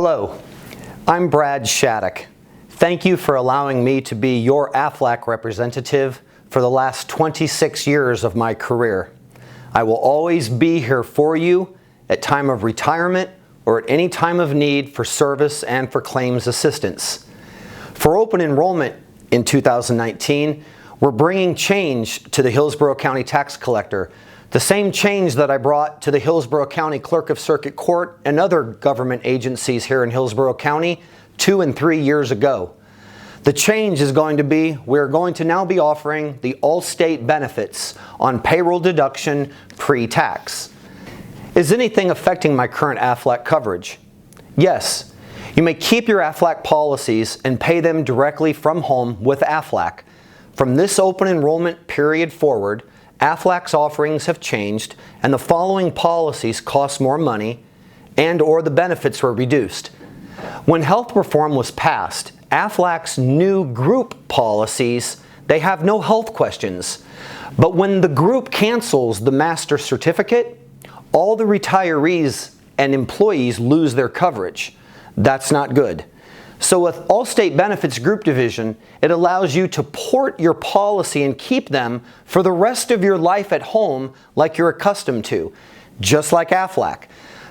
Hello, I'm Brad Shattuck. Thank you for allowing me to be your Aflac representative for the last 26 years of my career. I will always be here for you at time of retirement or at any time of need for service and for claims assistance. For open enrollment in 2019, we're bringing change to the Hillsborough County Tax Collector, the same change that I brought to the Hillsborough County Clerk of Circuit Court and other government agencies here in Hillsborough County 2 and 3 years ago. The change is going to be, we're going to now be offering the Allstate benefits on payroll deduction pre-tax. Is anything affecting my current Aflac coverage? Yes. You may keep your Aflac policies and pay them directly from home with Aflac. From this open enrollment period forward, Aflac's offerings have changed and the following policies cost more money and/or the benefits were reduced. When health reform was passed, Aflac's new group policies, they have no health questions. But when the group cancels the master certificate, all the retirees and employees lose their coverage. That's not good. So with Allstate Benefits Group Division, it allows you to port your policy and keep them for the rest of your life at home like you're accustomed to, just like Aflac.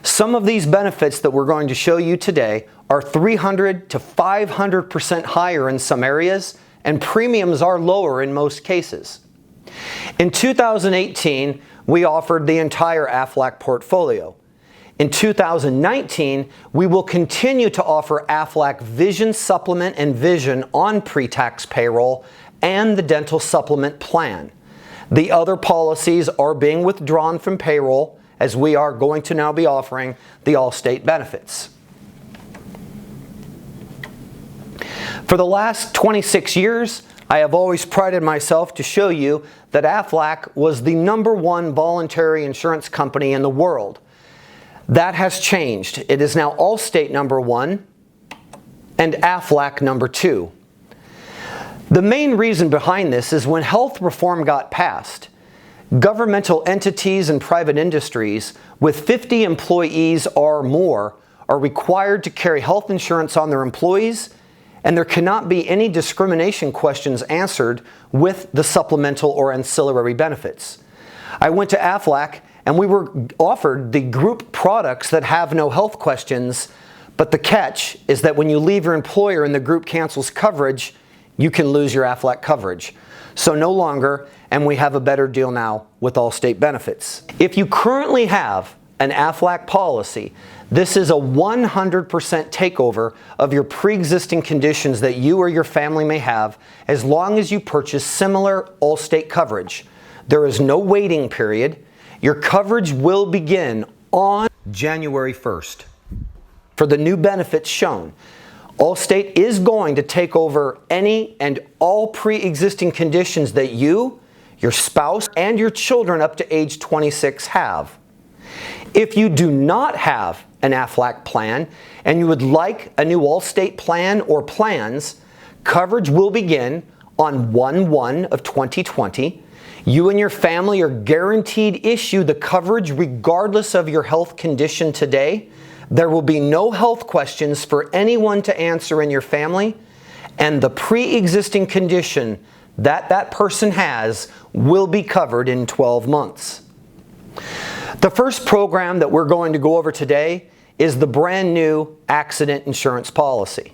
Some of these benefits that we're going to show you today are 300 to 500% higher in some areas, and premiums are lower in most cases. In 2018, we offered the entire Aflac portfolio. In 2019, we will continue to offer Aflac Vision Supplement and Vision on pre-tax payroll and the Dental Supplement Plan. The other policies are being withdrawn from payroll as we are going to now be offering the Allstate benefits. For the last 26 years, I have always prided myself to show you that Aflac was the #1 voluntary insurance company in the world. That has changed. It is now Allstate #1 and Aflac #2. The main reason behind this is when health reform got passed, governmental entities and private industries with 50 employees or more are required to carry health insurance on their employees, and there cannot be any discrimination questions answered with the supplemental or ancillary benefits. I went to Aflac and we were offered the group products that have no health questions, but the catch is that when you leave your employer and the group cancels coverage, you can lose your Aflac coverage. So no longer, and we have a better deal now with Allstate benefits. If you currently have an Aflac policy, this is a 100% takeover of your pre-existing conditions that you or your family may have as long as you purchase similar Allstate coverage. There is no waiting period. Your coverage will begin on January 1st. For the new benefits shown, Allstate is going to take over any and all pre-existing conditions that you, your spouse, and your children up to age 26 have. If you do not have an Aflac plan and you would like a new Allstate plan or plans, coverage will begin on 1/1 of 2020. You and your family are guaranteed issue the coverage regardless of your health condition today. There will be no health questions for anyone to answer in your family, and the pre-existing condition that that person has will be covered in 12 months. The first program that we're going to go over today is the brand new accident insurance policy.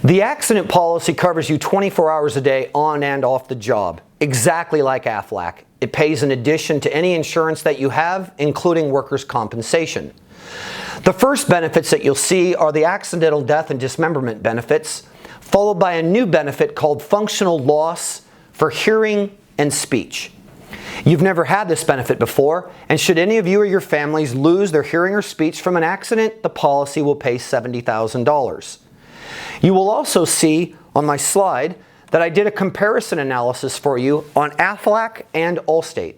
The accident policy covers you 24 hours a day on and off the job, exactly like Aflac. It pays in addition to any insurance that you have, including workers' compensation. The first benefits that you'll see are the accidental death and dismemberment benefits, followed by a new benefit called functional loss for hearing and speech. You've never had this benefit before, and should any of you or your families lose their hearing or speech from an accident, the policy will pay $70,000. You will also see on my slide that I did a comparison analysis for you on Aflac and Allstate.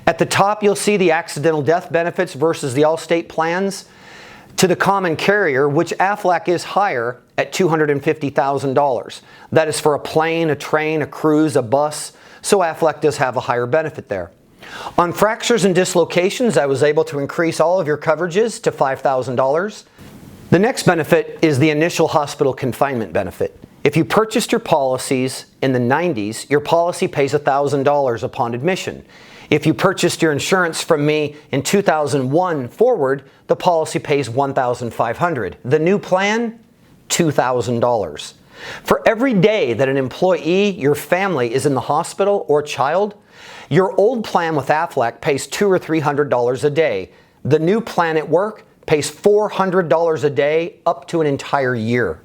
At the top, you'll see the accidental death benefits versus the Allstate plans to the common carrier, which Aflac is higher at $250,000. That is for a plane, a train, a cruise, a bus, so Aflac does have a higher benefit there. On fractures and dislocations, I was able to increase all of your coverages to $5,000. The next benefit is the initial hospital confinement benefit. If you purchased your policies in the 90s, your policy pays $1,000 upon admission. If you purchased your insurance from me in 2001 forward, the policy pays $1,500. The new plan, $2,000. For every day that an employee, your family, is in the hospital or child, your old plan with Aflac pays $200 or $300 a day. The new plan at work pays $400 a day up to an entire year.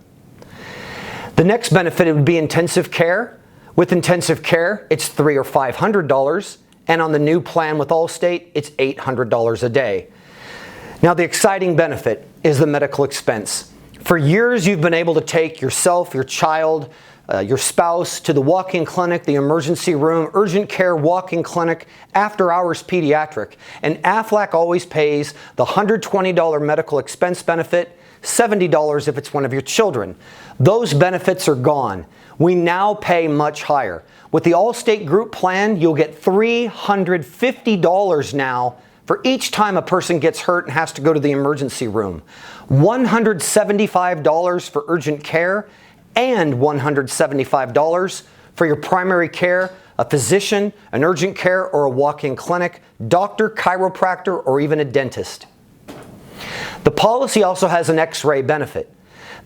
The next benefit would be intensive care. With intensive care, it's $300 or $500, and on the new plan with Allstate, it's $800 a day. Now, the exciting benefit is the medical expense. For years, you've been able to take yourself, your child, your spouse to the walk-in clinic, the emergency room, urgent care walk-in clinic, after-hours pediatric, and Aflac always pays the $120 medical expense benefit, $70 if it's one of your children. Those benefits are gone. We now pay much higher. With the Allstate group plan, you'll get $350 now for each time a person gets hurt and has to go to the emergency room, $175 for urgent care, and $175 for your primary care, a physician, an urgent care, or a walk-in clinic, doctor, chiropractor, or even a dentist. The policy also has an X-ray benefit.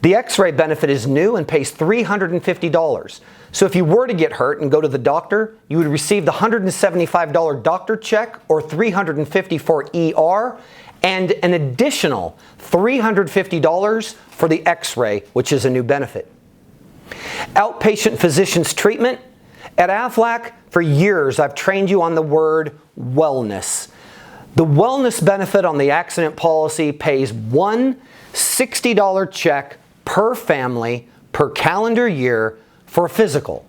The X-ray benefit is new and pays $350. So if you were to get hurt and go to the doctor, you would receive the $175 doctor check or $350 for ER and an additional $350 for the X-ray, which is a new benefit. Outpatient physician's treatment. At Aflac, for years, I've trained you on the word wellness. The wellness benefit on the accident policy pays one $60 check per family per calendar year for a physical.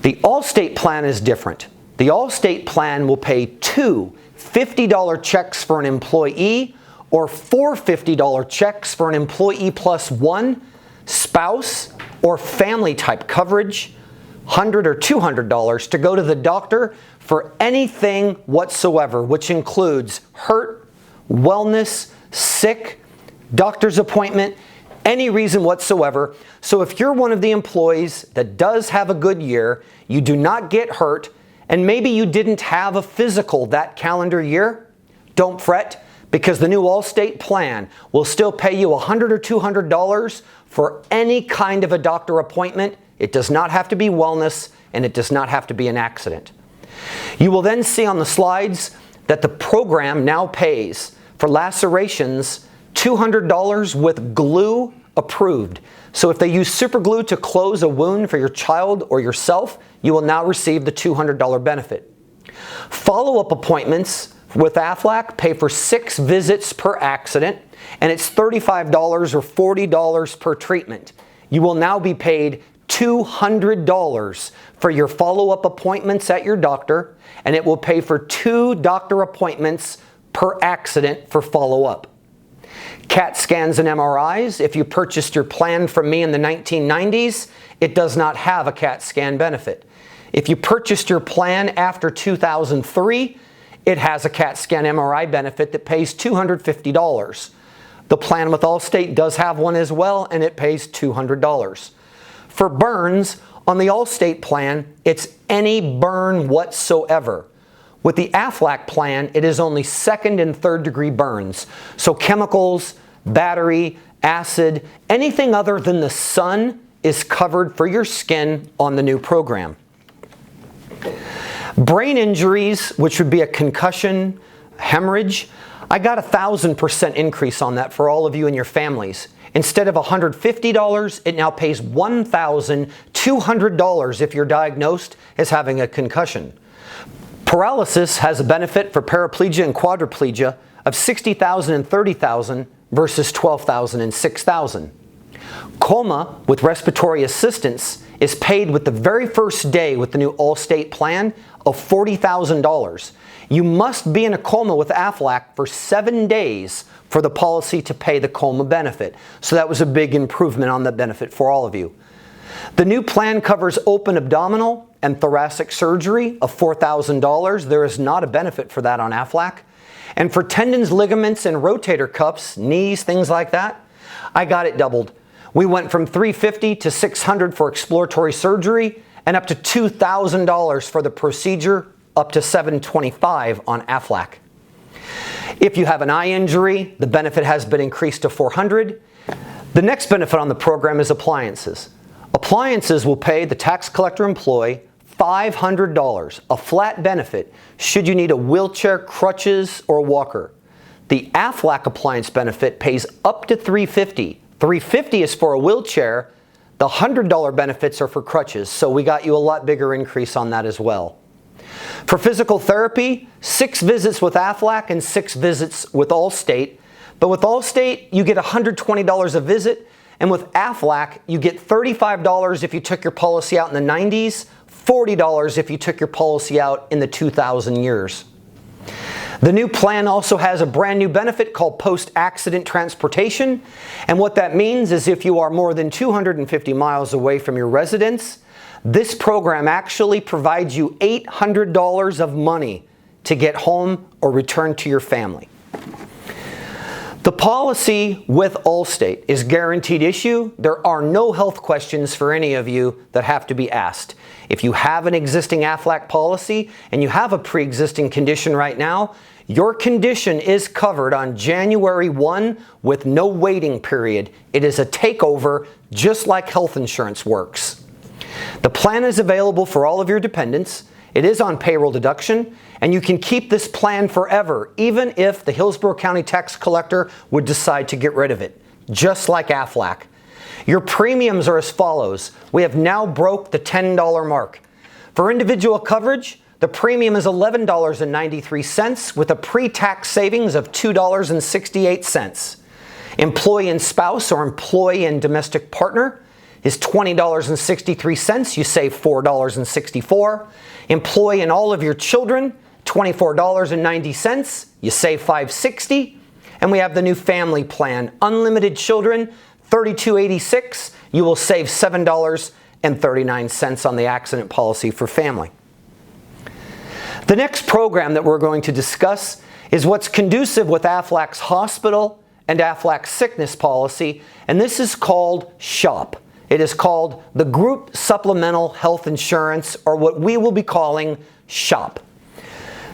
The Allstate plan is different. The Allstate plan will pay two $50 checks for an employee or four $50 checks for an employee plus one, spouse, or family type coverage, $100 or $200 to go to the doctor for anything whatsoever, which includes hurt, wellness, sick, doctor's appointment, any reason whatsoever. So if you're one of the employees that does have a good year, you do not get hurt, and maybe you didn't have a physical that calendar year, don't fret, because the new Allstate plan will still pay you $100 or $200 for any kind of a doctor appointment. It does not have to be wellness, and it does not have to be an accident. You will then see on the slides that the program now pays for lacerations $200 with glue approved. So if they use super glue to close a wound for your child or yourself, you will now receive the $200 benefit. Follow-up appointments with Aflac pay for 6 visits per accident, and it's $35 or $40 per treatment. You will now be paid $200 for your follow-up appointments at your doctor, and it will pay for 2 doctor appointments per accident for follow-up. CAT scans and MRIs, if you purchased your plan from me in the 1990s, it does not have a CAT scan benefit. If you purchased your plan after 2003, it has a CAT scan MRI benefit that pays $250. The plan with Allstate does have one as well, and it pays $200. For burns, on the Allstate plan, it's any burn whatsoever. With the Aflac plan, it is only 2nd and 3rd degree burns. So chemicals, battery, acid, anything other than the sun is covered for your skin on the new program. Brain injuries, which would be a concussion, hemorrhage, I got 1,000% increase on that for all of you and your families. Instead of $150, it now pays $1,200 if you're diagnosed as having a concussion. Paralysis has a benefit for paraplegia and quadriplegia of $60,000 and $30,000 versus $12,000 and $6,000. Coma with respiratory assistance is paid with the very first day with the new Allstate plan of $40,000. You must be in a coma with Aflac for 7 days for the policy to pay the coma benefit. So that was a big improvement on the benefit for all of you. The new plan covers open abdominal and thoracic surgery of $4,000. There is not a benefit for that on Aflac. And for tendons, ligaments, and rotator cuffs, knees, things like that, I got it doubled. We went from $350 to $600 for exploratory surgery and up to $2,000 for the procedure, up to $725 on Aflac. If you have an eye injury, the benefit has been increased to $400. The next benefit on the program is appliances. Appliances will pay the tax collector employee $500, a flat benefit, should you need a wheelchair, crutches, or walker. The Aflac appliance benefit pays up to $350. $350 is for a wheelchair. The $100 benefits are for crutches, so we got you a lot bigger increase on that as well. For physical therapy, 6 visits with Aflac and 6 visits with Allstate. But with Allstate, you get $120 a visit, and with Aflac, you get $35 if you took your policy out in the 90s, $40 if you took your policy out in the 2000 years. The new plan also has a brand new benefit called post-accident transportation, and what that means is if you are more than 250 miles away from your residence, this program actually provides you $800 of money to get home or return to your family. The policy with Allstate is guaranteed issue. There are no health questions for any of you that have to be asked. If you have an existing Aflac policy and you have a pre-existing condition right now, your condition is covered on January 1 with no waiting period. It is a takeover just like health insurance works. The plan is available for all of your dependents. It is on payroll deduction, and you can keep this plan forever, even if the Hillsborough County tax collector would decide to get rid of it, just like Aflac. Your premiums are as follows. We have now broke the $10 mark. For individual coverage, the premium is $11.93 with a pre-tax savings of $2.68. Employee and spouse or employee and domestic partner is $20.63. You save $4.64. Employee and all of your children, $24.90. You save $5.60. And we have the new family plan, unlimited children, $32.86. You will save $7.39 on the accident policy for family. The next program that we're going to discuss is what's conducive with Aflac's hospital and Aflac's sickness policy, and this is called SHOP. It is called the Group Supplemental Health Insurance, or what we will be calling SHOP.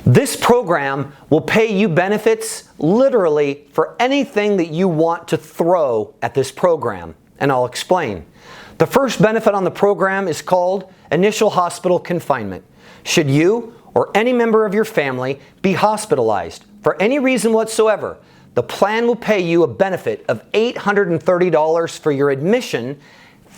This program will pay you benefits literally for anything that you want to throw at this program, and I'll explain. The first benefit on the program is called initial hospital confinement. Should you or any member of your family be hospitalized for any reason whatsoever, the plan will pay you a benefit of $830 for your admission,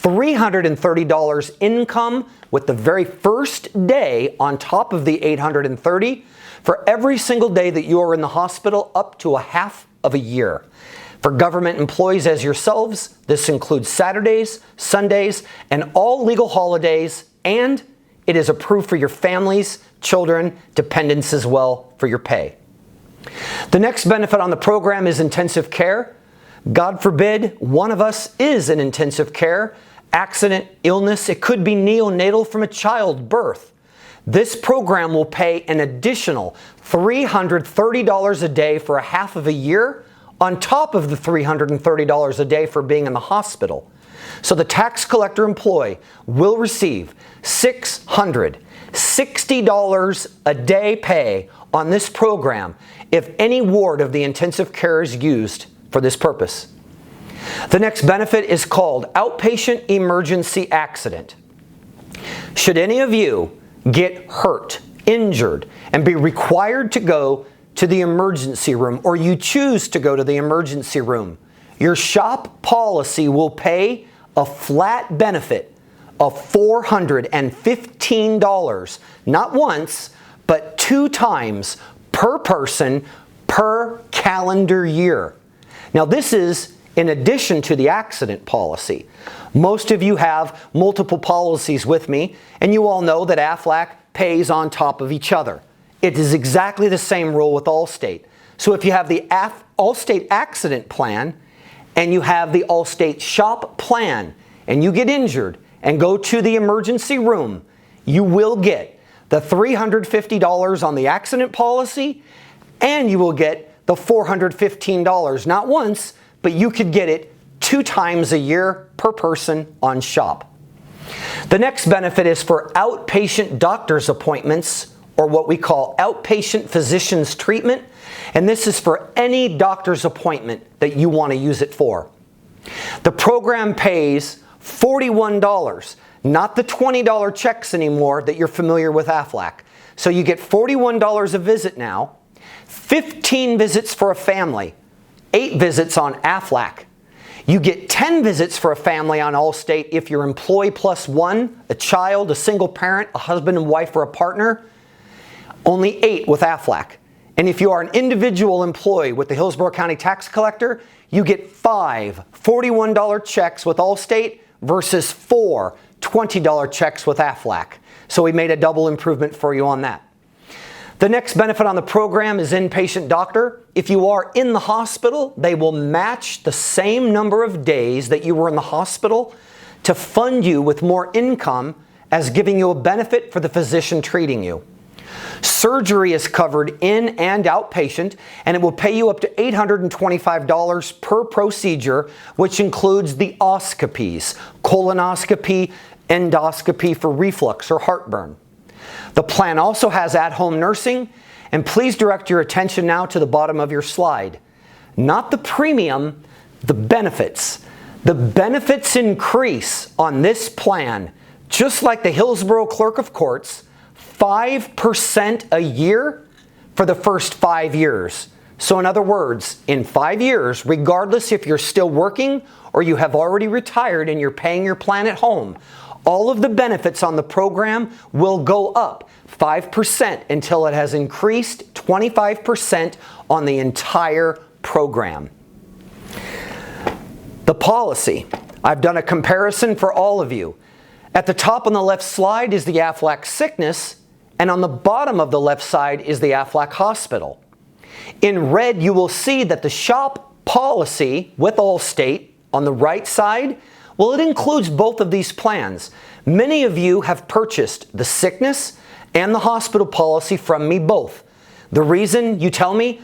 $330 income with the very first day on top of the $830 for every single day that you are in the hospital up to a half of a year. For government employees as yourselves, this includes Saturdays, Sundays, and all legal holidays, and it is approved for your families, children, dependents as well for your pay. The next benefit on the program is intensive care. God forbid one of us is in intensive care, accident, illness, it could be neonatal from a childbirth. This program will pay an additional $330 a day for a half of a year on top of the $330 a day for being in the hospital. So the tax collector employee will receive $660 a day pay on this program if any ward of the intensive care is used for this purpose. The next benefit is called outpatient emergency accident. Should any of you get hurt, injured, and be required to go to the emergency room, or you choose to go to the emergency room, your SHOP policy will pay a flat benefit of $415, not once, but 2 times per person per calendar year. Now this is in addition to the accident policy. Most of you have multiple policies with me, and you all know that Aflac pays on top of each other. It is exactly the same rule with Allstate. So if you have the Allstate accident plan and you have the Allstate SHOP plan and you get injured and go to the emergency room, you will get the $350 on the accident policy and you will get the $415, not once, but you could get it 2 times a year per person on SHOP. The next benefit is for outpatient doctor's appointments, or what we call outpatient physician's treatment, and this is for any doctor's appointment that you want to use it for. The program pays $41, not the $20 checks anymore that you're familiar with Aflac. So you get $41 a visit now, 15 visits for a family, 8 visits on Aflac. You get 10 visits for a family on Allstate if you're employee plus 1, a child, a single parent, a husband and wife, or a partner. Only 8 with Aflac. And if you are an individual employee with the Hillsborough County Tax Collector, you get 5 $41 checks with Allstate versus 4 $20 checks with Aflac. So we made a double improvement for you on that. The next benefit on the program is inpatient doctor. If you are in the hospital, they will match the same number of days that you were in the hospital to fund you with more income as giving you a benefit for the physician treating you. Surgery is covered in and outpatient, and it will pay you up to $825 per procedure, which includes the oscopies, colonoscopy, endoscopy for reflux or heartburn. The plan also has at-home nursing, and please direct your attention now to the bottom of your slide. Not the premium, the benefits. The benefits increase on this plan, just like the Hillsborough Clerk of Courts, 5% a year for the first 5 years. So in other words, in 5 years, regardless if you're still working or you have already retired and you're paying your plan at home, all of the benefits on the program will go up 5% until it has increased 25% on the entire program. The policy. I've done a comparison for all of you. At the top on the left slide is the Aflac sickness, and on the bottom of the left side is the Aflac hospital. In red, you will see that the SHOP policy with Allstate on the right side, well, it includes both of these plans. Many of you have purchased the sickness and the hospital policy from me both. The reason, you tell me,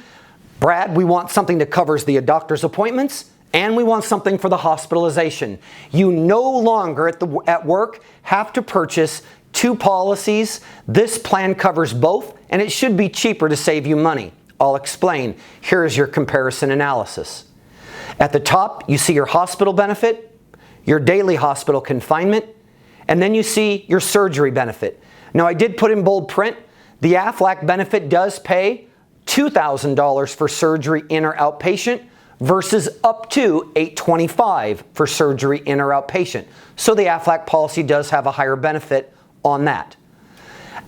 Brad, we want something that covers the doctor's appointments and we want something for the hospitalization. You no longer at work have to purchase 2 policies. This plan covers both, and it should be cheaper to save you money. I'll explain. Here is your comparison analysis. At the top, you see your hospital benefit, your daily hospital confinement, and then you see your surgery benefit. Now, I did put in bold print, the Aflac benefit does pay $2,000 for surgery in or outpatient versus up to $825 for surgery in or outpatient. So the Aflac policy does have a higher benefit on that.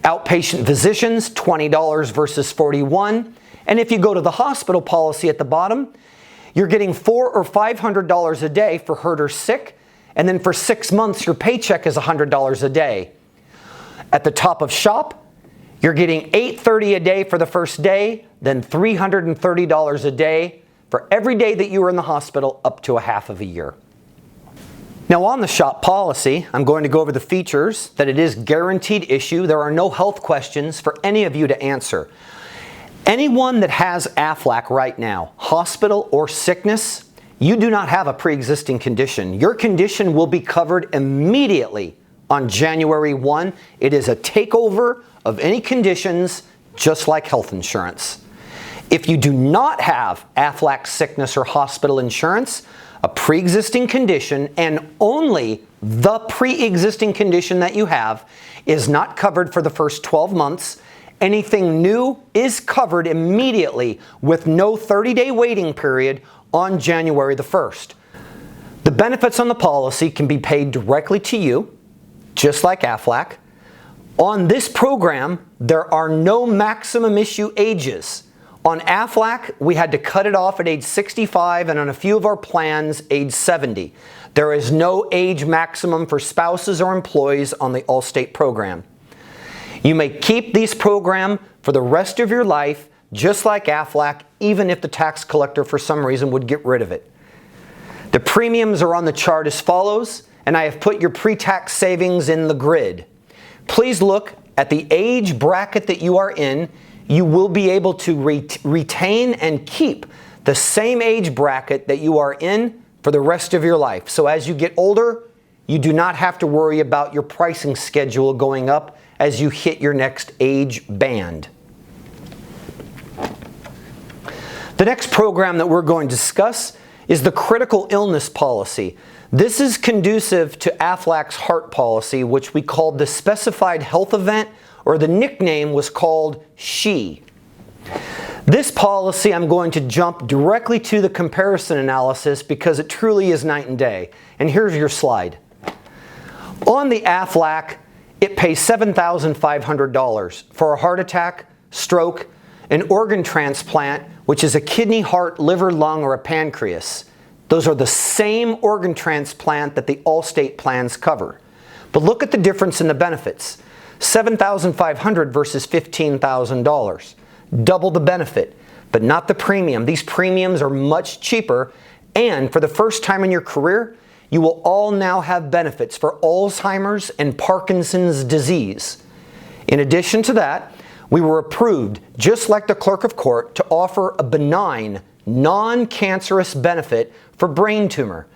Outpatient physicians, $20 versus $41. And if you go to the hospital policy at the bottom, you're getting $400 or $500 a day for hurt or sick, and then for 6 months, your paycheck is $100 a day. At the top of SHOP, you're getting $830 a day for the first day, then $330 a day for every day that you were in the hospital up to a half of a year. Now on the SHOP policy, I'm going to go over the features, that it is guaranteed issue. There are no health questions for any of you to answer. Anyone that has Aflac right now, hospital or sickness, you do not have a pre-existing condition. Your condition will be covered immediately on January 1. It is a takeover of any conditions, just like health insurance. If you do not have Aflac sickness or hospital insurance, a pre-existing condition, and only the pre-existing condition that you have is not covered for the first 12 months. Anything new is covered immediately with no 30-day waiting period on January the 1st. The benefits on the policy can be paid directly to you, just like Aflac. On this program, there are no maximum issue ages. On Aflac, we had to cut it off at age 65, and on a few of our plans, age 70. There is no age maximum for spouses or employees on the Allstate program. You may keep this program for the rest of your life, just like Aflac, even if the tax collector for some reason would get rid of it. The premiums are on the chart as follows, and I have put your pre-tax savings in the grid. Please look at the age bracket that you are in. You will be able to retain and keep the same age bracket that you are in for the rest of your life. So as you get older, you do not have to worry about your pricing schedule going up as you hit your next age band. The next program that we're going to discuss is the critical illness policy. This is conducive to Aflac's heart policy, which we called the specified health event, or the nickname was called SHE. This policy, I'm going to jump directly to the comparison analysis because it truly is night and day. And here's your slide. On the Aflac, it pays $7,500 for a heart attack, stroke, an organ transplant, which is a kidney, heart, liver, lung, or a pancreas. Those are the same organ transplant that the Allstate plans cover. But look at the difference in the benefits. $7,500 versus $15,000. Double the benefit, but not the premium. These premiums are much cheaper, and for the first time in your career, you will all now have benefits for Alzheimer's and Parkinson's disease. In addition to that, we were approved, just like the clerk of court, to offer a benign, non-cancerous benefit for brain tumor.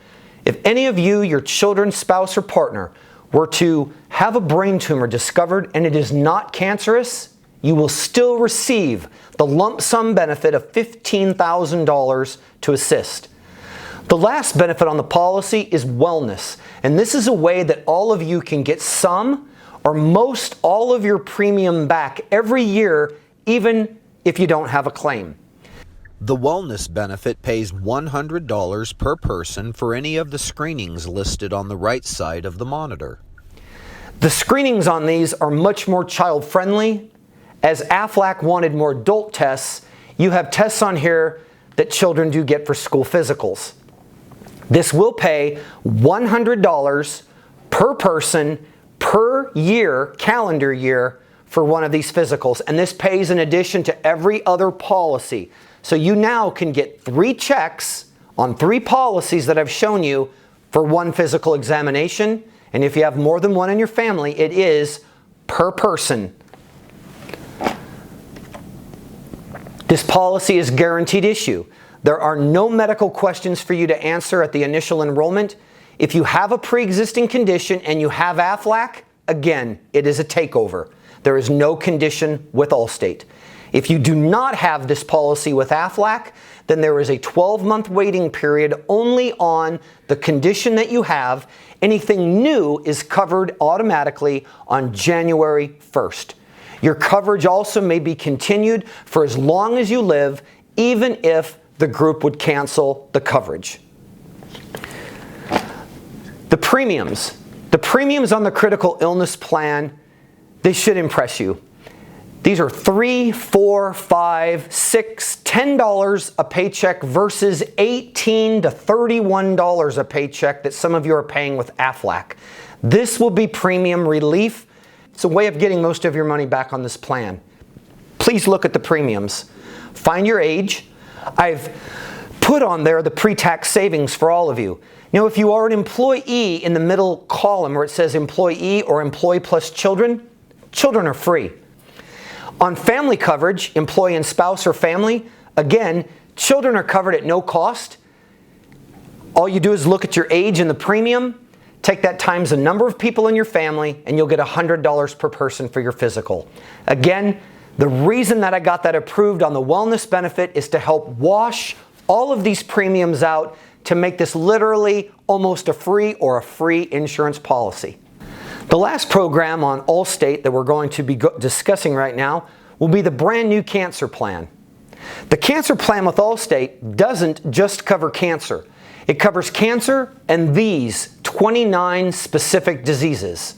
If any of you, your children, spouse, or partner were to have a brain tumor discovered and it is not cancerous, you will still receive the lump sum benefit of $15,000 to assist. The last benefit on the policy is wellness, and this is a way that all of you can get some or most all of your premium back every year, even if you don't have a claim. The wellness benefit pays $100 per person for any of the screenings listed on the right side of the monitor. The screenings on these are much more child-friendly. As Aflac wanted more adult tests, you have tests on here that children do get for school physicals. This will pay $100 per person per year, calendar year, for one of these physicals. And this pays in addition to every other policy. So you now can get 3 checks on 3 policies that I've shown you for one physical examination. And if you have more than one in your family, it is per person. This policy is guaranteed issue. There are no medical questions for you to answer at the initial enrollment. If you have a pre-existing condition and you have Aflac, again, it is a takeover. There is no condition with Allstate. If you do not have this policy with Aflac, then there is a 12-month waiting period only on the condition that you have. Anything new is covered automatically on January 1st. Your coverage also may be continued for as long as you live, even if the group would cancel the coverage. The premiums. The premiums on the critical illness plan, they should impress you. These are $3, $4, $5, $6, $10 a paycheck versus $18 to $31 a paycheck that some of you are paying with Aflac. This will be premium relief. It's a way of getting most of your money back on this plan. Please look at the premiums. Find your age. I've put on there the pre-tax savings for all of you. You know, if you are an employee in the middle column where it says employee or employee plus children, children are free. On family coverage, employee and spouse or family, again, children are covered at no cost. All you do is look at your age and the premium, take that times the number of people in your family, and you'll get $100 per person for your physical. Again, the reason that I got that approved on the wellness benefit is to help wash all of these premiums out to make this literally almost a free insurance policy. The last program on Allstate that we're going to be discussing right now will be the brand new cancer plan. The cancer plan with Allstate doesn't just cover cancer. It covers cancer and these 29 specific diseases.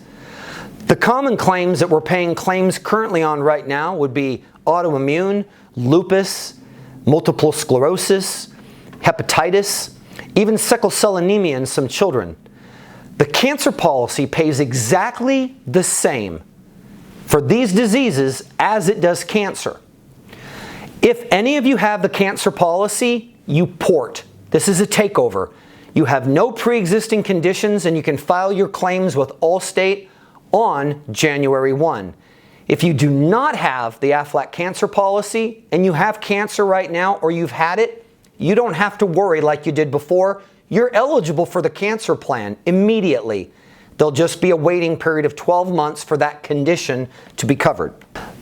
The common claims that we're paying claims currently on right now would be autoimmune, lupus, multiple sclerosis, hepatitis, even sickle cell anemia in some children. The cancer policy pays exactly the same for these diseases as it does cancer. If any of you have the cancer policy, you port. This is a takeover. You have no pre-existing conditions and you can file your claims with Allstate on January 1. If you do not have the Aflac cancer policy and you have cancer right now or you've had it, you don't have to worry like you did before. you're eligible for the cancer plan immediately. There'll just be a waiting period of 12 months for that condition to be covered.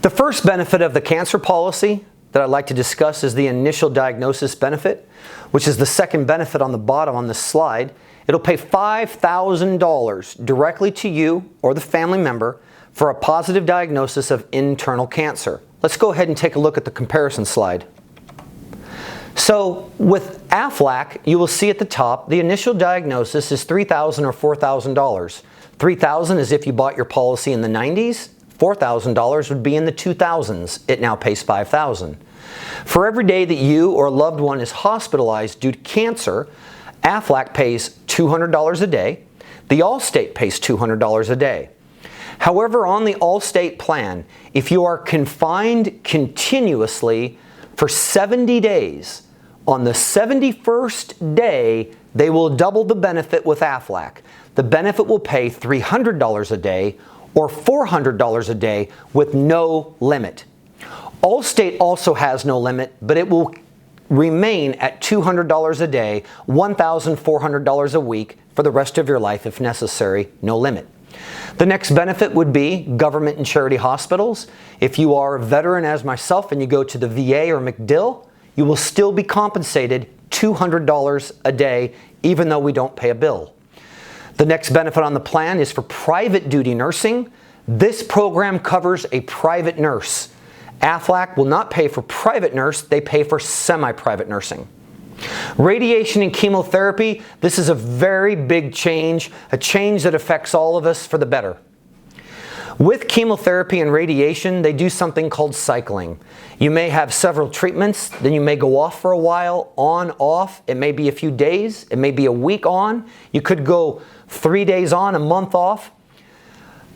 The first benefit of the cancer policy that I'd like to discuss is the initial diagnosis benefit, which is the second benefit on the bottom on this slide. It'll pay $5,000 directly to you or the family member for a positive diagnosis of internal cancer. Let's go ahead and take a look at the comparison slide. So with Aflac, you will see at the top, the initial diagnosis is $3,000 or $4,000. $3,000 is if you bought your policy in the 90s. $4,000 would be in the 2000s. It now pays $5,000. For every day that you or a loved one is hospitalized due to cancer, Aflac pays $200 a day. The Allstate pays $200 a day. However, on the Allstate plan, if you are confined continuously for 70 days, on the 71st day, they will double the benefit with Aflac. The benefit will pay $300 a day or $400 a day with no limit. Allstate also has no limit, but it will remain at $200 a day, $1,400 a week for the rest of your life if necessary, no limit. The next benefit would be government and charity hospitals. If you are a veteran as myself and you go to the VA or MacDill, you will still be compensated $200 a day, even though we don't pay a bill. The next benefit on the plan is for private duty nursing. This program covers a private nurse. Aflac will not pay for private nurse, they pay for semi-private nursing. Radiation and chemotherapy, this is a very big change, a change that affects all of us for the better. With chemotherapy and radiation, they do something called cycling. You may have several treatments, then you may go off for a while, on, off. It may be a few days, it may be a week on. You could go 3 days on, a month off.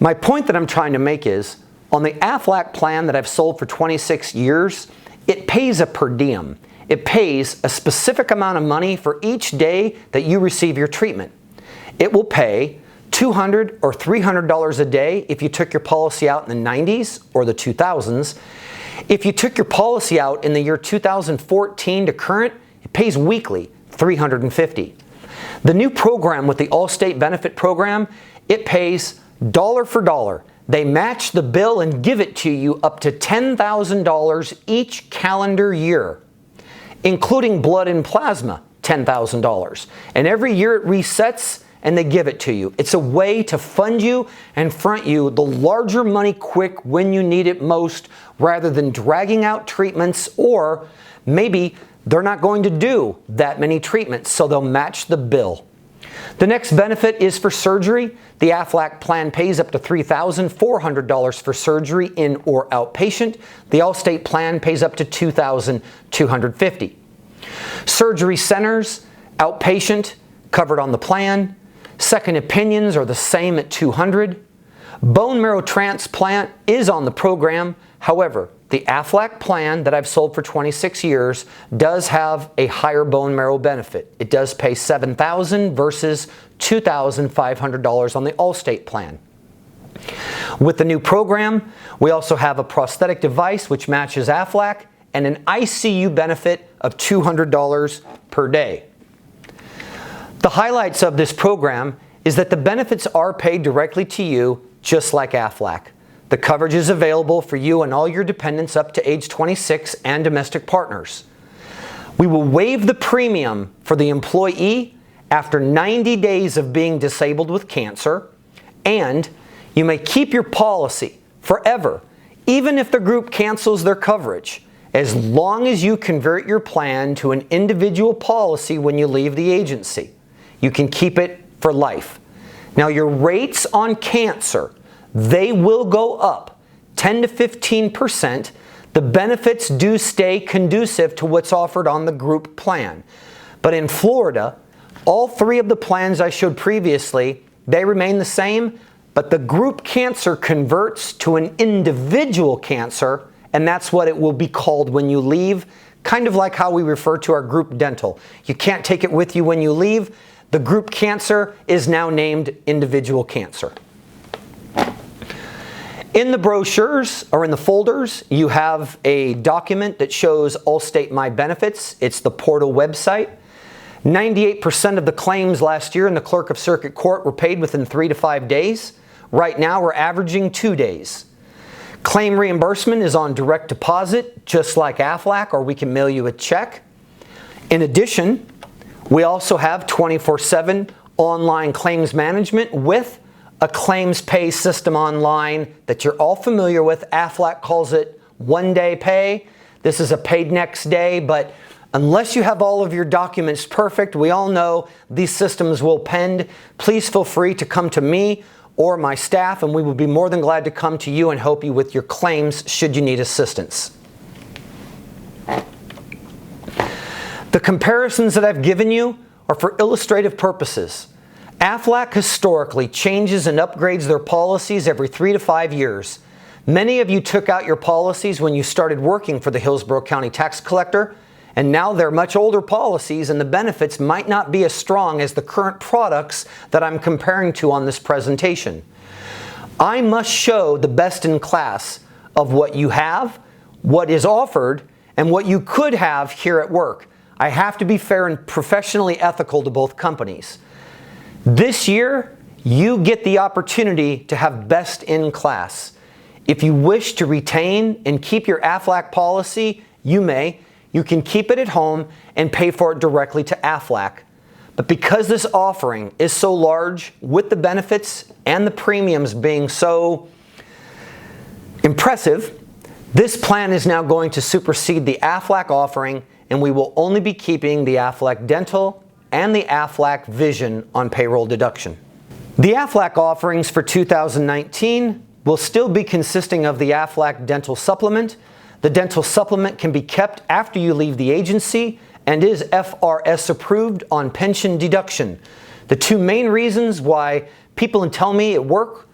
My point that I'm trying to make is, on the Aflac plan that I've sold for 26 years, it pays a per diem. It pays a specific amount of money for each day that you receive your treatment. It will pay $200 or $300 a day if you took your policy out in the 90s or the 2000s. If you took your policy out in the year 2014 to current, it pays weekly, $350. The new program with the Allstate Benefit Program, it pays dollar for dollar. They match the bill and give it to you up to $10,000 each calendar year, including blood and plasma, $10,000. And every year it resets and they give it to you. It's a way to fund you and front you the larger money quick when you need it most, rather than dragging out treatments, or maybe they're not going to do that many treatments, so they'll match the bill. The next benefit is for surgery. The Aflac plan pays up to $3,400 for surgery in or outpatient. The Allstate plan pays up to $2,250. Surgery centers, outpatient, covered on the plan. Second opinions are the same at $200. Bone marrow transplant is on the program. However, the Aflac plan that I've sold for 26 years does have a higher bone marrow benefit. It does pay $7,000 versus $2,500 on the Allstate plan. With the new program, we also have a prosthetic device which matches Aflac and an ICU benefit of $200 per day. The highlights of this program is that the benefits are paid directly to you, just like Aflac. The coverage is available for you and all your dependents up to age 26 and domestic partners. We will waive the premium for the employee after 90 days of being disabled with cancer, and you may keep your policy forever, even if the group cancels their coverage, as long as you convert your plan to an individual policy when you leave the agency. You can keep it for life. Now, your rates on cancer, they will go up 10 to 15%. The benefits do stay conducive to what's offered on the group plan. But in Florida, all three of the plans I showed previously, they remain the same, but the group cancer converts to an individual cancer, and that's what it will be called when you leave, kind of like how we refer to our group dental. You can't take it with you when you leave. The group cancer is now named individual cancer. In the brochures or in the folders, you have a document that shows Allstate My Benefits. It's the portal website. 98% of the claims last year in the Clerk of Circuit Court were paid within 3 to 5 days. Right now, we're averaging 2 days. Claim reimbursement is on direct deposit, just like Aflac, or we can mail you a check. In addition, we also have 24/7 online claims management with a claims pay system online that you're all familiar with. Aflac calls it one-day pay. This is a paid next day, but unless you have all of your documents perfect, we all know these systems will pend. Please feel free to come to me or my staff, and we will be more than glad to come to you and help you with your claims should you need assistance. The comparisons that I've given you are for illustrative purposes. Aflac historically changes and upgrades their policies every 3 to 5 years. Many of you took out your policies when you started working for the Hillsborough County Tax Collector, and now they're much older policies and the benefits might not be as strong as the current products that I'm comparing to on this presentation. I must show the best in class of what you have, what is offered, and what you could have here at work. I have to be fair and professionally ethical to both companies. This year, you get the opportunity to have best in class. If you wish to retain and keep your Aflac policy, you may. You can keep it at home and pay for it directly to Aflac. But because this offering is so large, with the benefits and the premiums being so impressive, this plan is now going to supersede the Aflac offering, and we will only be keeping the Aflac Dental and the Aflac Vision on payroll deduction. The Aflac offerings for 2019 will still be consisting of the Aflac Dental Supplement. The dental supplement can be kept after you leave the agency and is FRS approved on pension deduction. The two main reasons why people tell me at work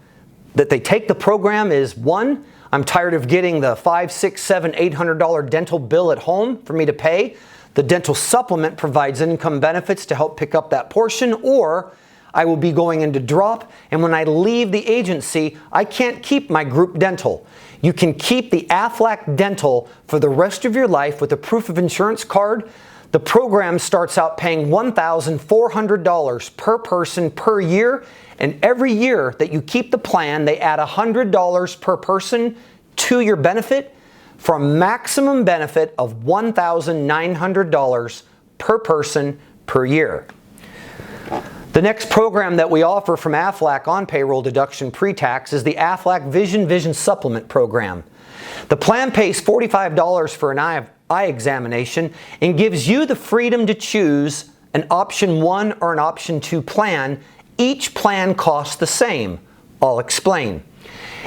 that they take the program is, one, I'm tired of getting the $500, $600, $700, $800 dental bill at home for me to pay. The dental supplement provides income benefits to help pick up that portion, or I will be going into drop, and when I leave the agency, I can't keep my group dental. You can keep the Aflac Dental for the rest of your life with a proof of insurance card. The program starts out paying $1,400 per person per year, and every year that you keep the plan, they add $100 per person to your benefit for a maximum benefit of $1,900 per person per year. The next program that we offer from Aflac on payroll deduction pre-tax is the Aflac Vision Supplement program. The plan pays $45 for an eye examination and gives you the freedom to choose an option 1 or an option 2 plan. Each plan costs the same. I'll explain.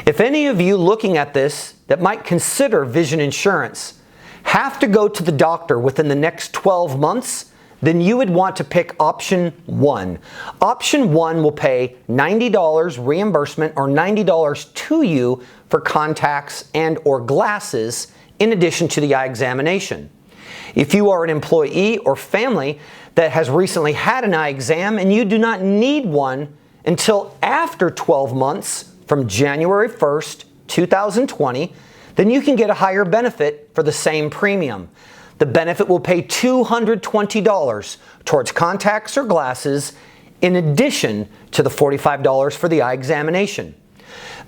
If any of you looking at this that might consider vision insurance have to go to the doctor within the next 12 months, then you would want to pick option 1. Option 1 will pay $90 reimbursement or $90 to you for contacts and or glasses in addition to the eye examination. If you are an employee or family that has recently had an eye exam and you do not need one until after 12 months from January 1st, 2020, then you can get a higher benefit for the same premium. The benefit will pay $220 towards contacts or glasses in addition to the $45 for the eye examination.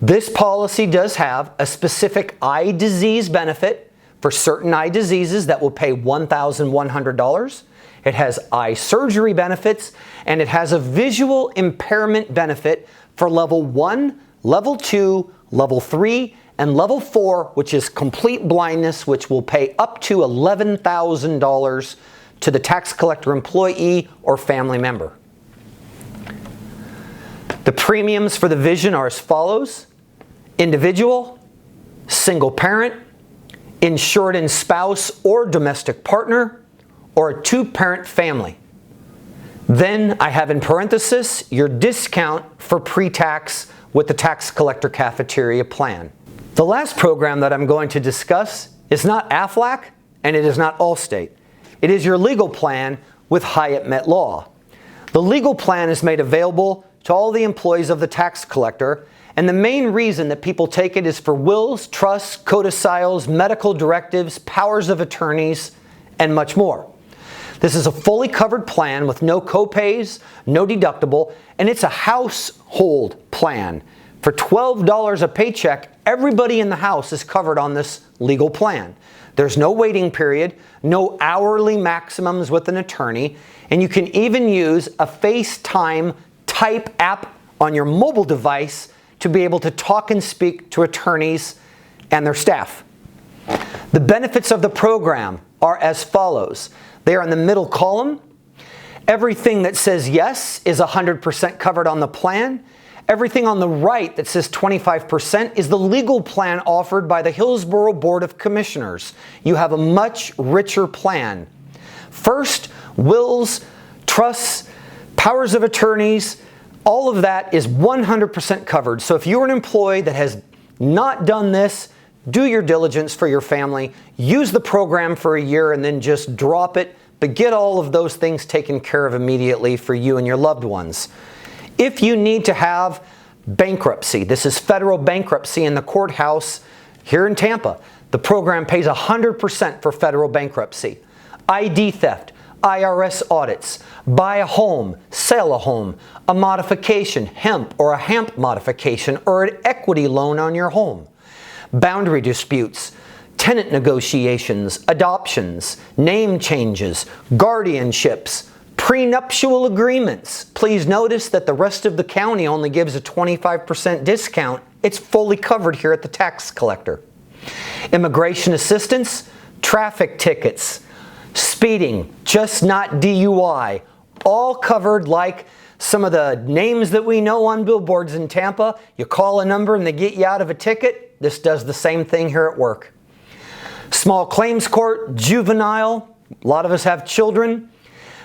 This policy does have a specific eye disease benefit for certain eye diseases that will pay $1,100. It has eye surgery benefits, and it has a visual impairment benefit for level 1, level 2, level 3, and level 4, which is complete blindness, which will pay up to $11,000 to the tax collector employee or family member. The premiums for the vision are as follows: individual, single parent, insured and spouse or domestic partner, or a 2-parent family. Then I have in parenthesis your discount for pre-tax with the tax collector cafeteria plan. The last program that I'm going to discuss is not Aflac and it is not Allstate. It is your legal plan with Hyatt Met Law. The legal plan is made available to all the employees of the tax collector, and the main reason that people take it is for wills, trusts, codicils, medical directives, powers of attorneys, and much more. This is a fully covered plan with no copays, no deductible, and it's a household plan. For $12 a paycheck, everybody in the house is covered on this legal plan. There's no waiting period, no hourly maximums with an attorney, and you can even use a FaceTime type app on your mobile device to be able to talk and speak to attorneys and their staff. The benefits of the program are as follows. They are in the middle column. Everything that says yes is 100% covered on the plan. Everything on the right that says 25% is the legal plan offered by the Hillsborough Board of Commissioners. You have a much richer plan. First, wills, trusts, powers of attorneys, all of that is 100% covered. So if you're an employee that has not done this, do your diligence for your family, use the program for a year and then just drop it, but get all of those things taken care of immediately for you and your loved ones. If you need to have bankruptcy, this is federal bankruptcy in the courthouse here in Tampa, the program pays 100% for federal bankruptcy. ID theft, IRS audits, buy a home, sell a home, a modification, hemp or a hemp modification, or an equity loan on your home. Boundary disputes, tenant negotiations, adoptions, name changes, guardianships, prenuptial agreements. Please notice that the rest of the county only gives a 25% discount. It's fully covered here at the tax collector. Immigration assistance, traffic tickets, speeding, just not DUI, all covered like some of the names that we know on billboards in Tampa. You call a number and they get you out of a ticket. This does the same thing here at work. Small claims court, juvenile, a lot of us have children.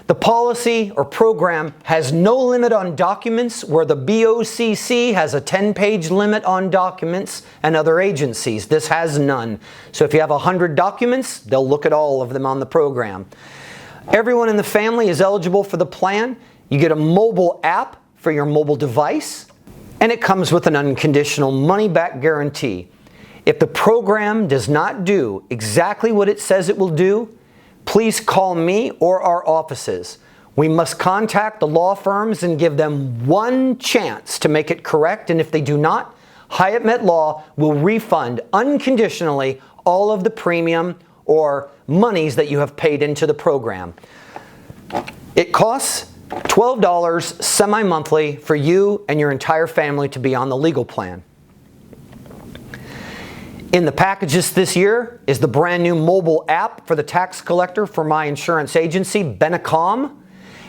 The policy or program has no limit on documents, where the BOCC has a 10-page limit on documents and other agencies. This has none. So if you have 100 documents, they'll look at all of them on the program. Everyone in the family is eligible for the plan. You get a mobile app for your mobile device, and it comes with an unconditional money-back guarantee. If the program does not do exactly what it says it will do, please call me or our offices. We must contact the law firms and give them one chance to make it correct, and if they do not, Hyatt Met Law will refund unconditionally all of the premium or monies that you have paid into the program. It costs $12 semi-monthly for you and your entire family to be on the legal plan. In the packages this year is the brand new mobile app for the tax collector for my insurance agency, Benecom.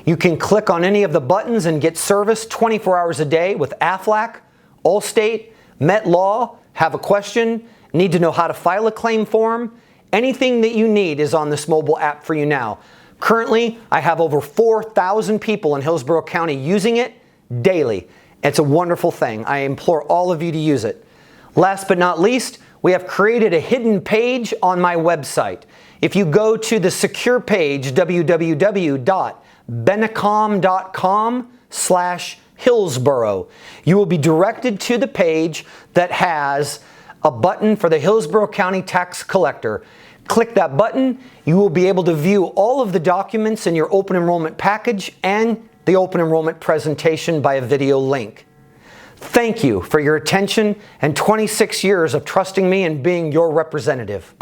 You can click on any of the buttons and get service 24 hours a day with Aflac, Allstate, Met Law. Have a question, need to know how to file a claim form. Anything that you need is on this mobile app for you now. Currently, I have over 4,000 people in Hillsborough County using it daily. It's a wonderful thing. I implore all of you to use it. Last but not least, we have created a hidden page on my website. If you go to the secure page, www.benecom.com/Hillsborough, you will be directed to the page that has a button for the Hillsborough County Tax Collector. Click that button. You will be able to view all of the documents in your open enrollment package and the open enrollment presentation by a video link. Thank you for your attention and 26 years of trusting me and being your representative.